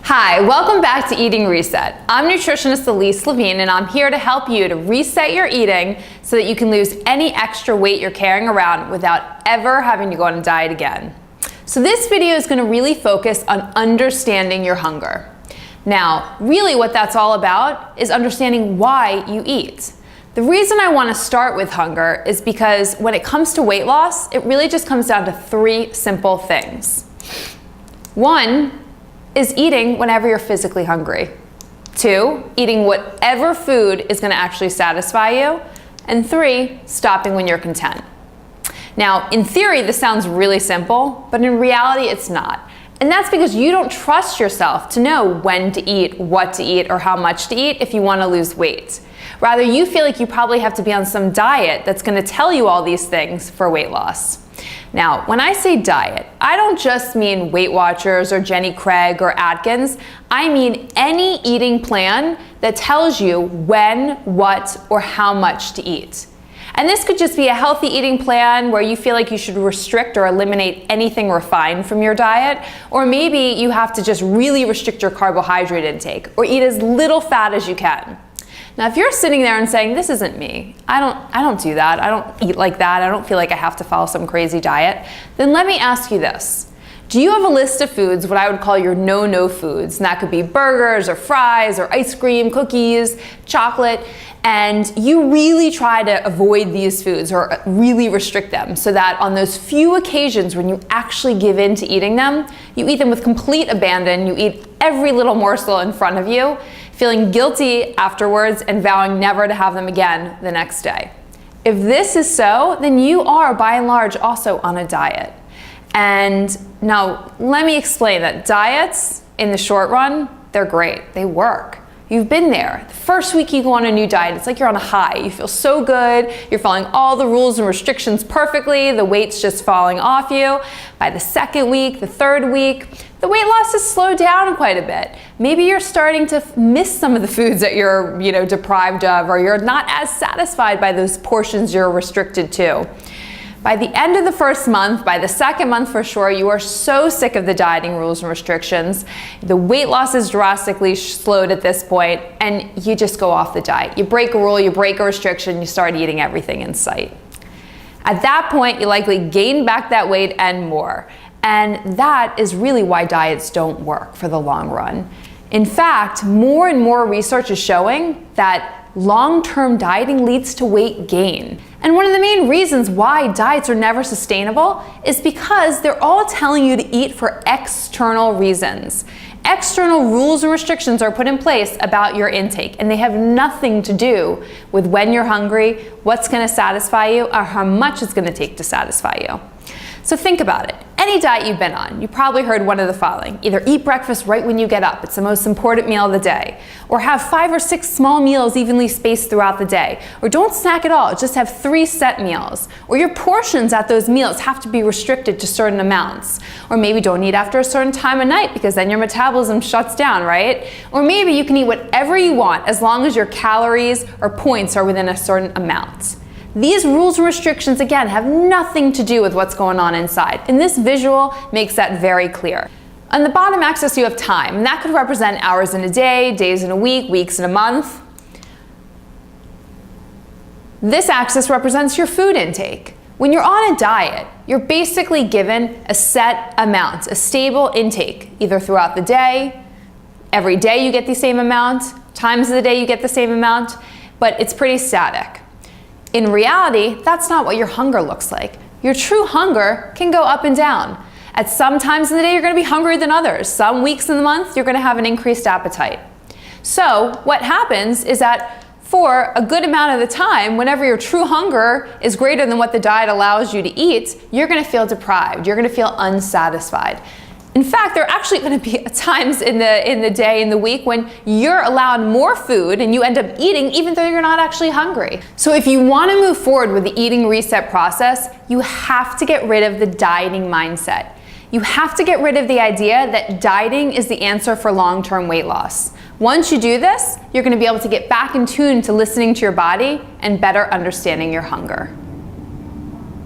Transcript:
Hi, welcome back to Eating Reset. I'm nutritionist Alyse Levine, and I'm here to help you to reset your eating so that you can lose any extra weight you're carrying around without ever having to go on a diet again. So this video is going to really focus on understanding your hunger. Now, really what that's all about is understanding why you eat. The reason I want to start with hunger is because when it comes to weight loss, it really just comes down to three simple things. One is eating whenever you're physically hungry. Two, eating whatever food is going to actually satisfy you. And three, stopping when you're content. Now, in theory, this sounds really simple, but in reality, it's not. And that's because you don't trust yourself to know when to eat, what to eat, or how much to eat if you want to lose weight. Rather, you feel like you probably have to be on some diet that's going to tell you all these things for weight loss. Now, when I say diet, I don't just mean Weight Watchers or Jenny Craig or Atkins. I mean any eating plan that tells you when, what, or how much to eat. And this could just be a healthy eating plan where you feel like you should restrict or eliminate anything refined from your diet, or maybe you have to just really restrict your carbohydrate intake or eat as little fat as you can. Now, if you're sitting there and saying, this isn't me, I don't do that, I don't eat like that, I don't feel like I have to follow some crazy diet, then let me ask you this. Do you have a list of foods, what I would call your no-no foods? And that could be burgers or fries or ice cream, cookies, chocolate, and you really try to avoid these foods or really restrict them so that on those few occasions when you actually give in to eating them, you eat them with complete abandon, you eat every little morsel in front of you, feeling guilty afterwards and vowing never to have them again the next day. If this is so, then you are by and large also on a diet. And now let me explain that diets in the short run, they're great, they work. You've been there. The first week you go on a new diet, it's like you're on a high. You feel so good, you're following all the rules and restrictions perfectly, the weight's just falling off you. By the second week, the third week, the weight loss has slowed down quite a bit. Maybe you're starting to miss some of the foods that you're deprived of, or you're not as satisfied by those portions you're restricted to. By the end of the first month, by the second month for sure, you are so sick of the dieting rules and restrictions. The weight loss is drastically slowed at this point, and you just go off the diet. You break a rule, you break a restriction, you start eating everything in sight. At that point, you likely gain back that weight and more. And that is really why diets don't work for the long run. In fact, more and more research is showing that long-term dieting leads to weight gain. And one of the main reasons why diets are never sustainable is because they're all telling you to eat for external reasons. External rules and restrictions are put in place about your intake, and they have nothing to do with when you're hungry, what's going to satisfy you, or how much it's going to take to satisfy you. So think about it. Any diet you've been on, you probably heard one of the following. Either eat breakfast right when you get up, it's the most important meal of the day, or have 5 or 6 small meals evenly spaced throughout the day, or don't snack at all, just have 3 set meals, or your portions at those meals have to be restricted to certain amounts, or maybe don't eat after a certain time of night because then your metabolism shuts down, right? Or maybe you can eat whatever you want as long as your calories or points are within a certain amount. These rules and restrictions, again, have nothing to do with what's going on inside, and this visual makes that very clear. On the bottom axis, you have time, and that could represent hours in a day, days in a week, weeks in a month. This axis represents your food intake. When you're on a diet, you're basically given a set amount, a stable intake, either throughout the day, every day you get the same amount, times of the day you get the same amount, but it's pretty static. In reality, that's not what your hunger looks like. Your true hunger can go up and down. At some times in the day, you're going to be hungrier than others. Some weeks in the month, you're going to have an increased appetite. So what happens is that for a good amount of the time, whenever your true hunger is greater than what the diet allows you to eat, you're going to feel deprived. You're going to feel unsatisfied. In fact, there are actually going to be times in the day, in the week, when you're allowed more food and you end up eating even though you're not actually hungry. So if you want to move forward with the eating reset process, you have to get rid of the dieting mindset. You have to get rid of the idea that dieting is the answer for long-term weight loss. Once you do this, you're going to be able to get back in tune to listening to your body and better understanding your hunger.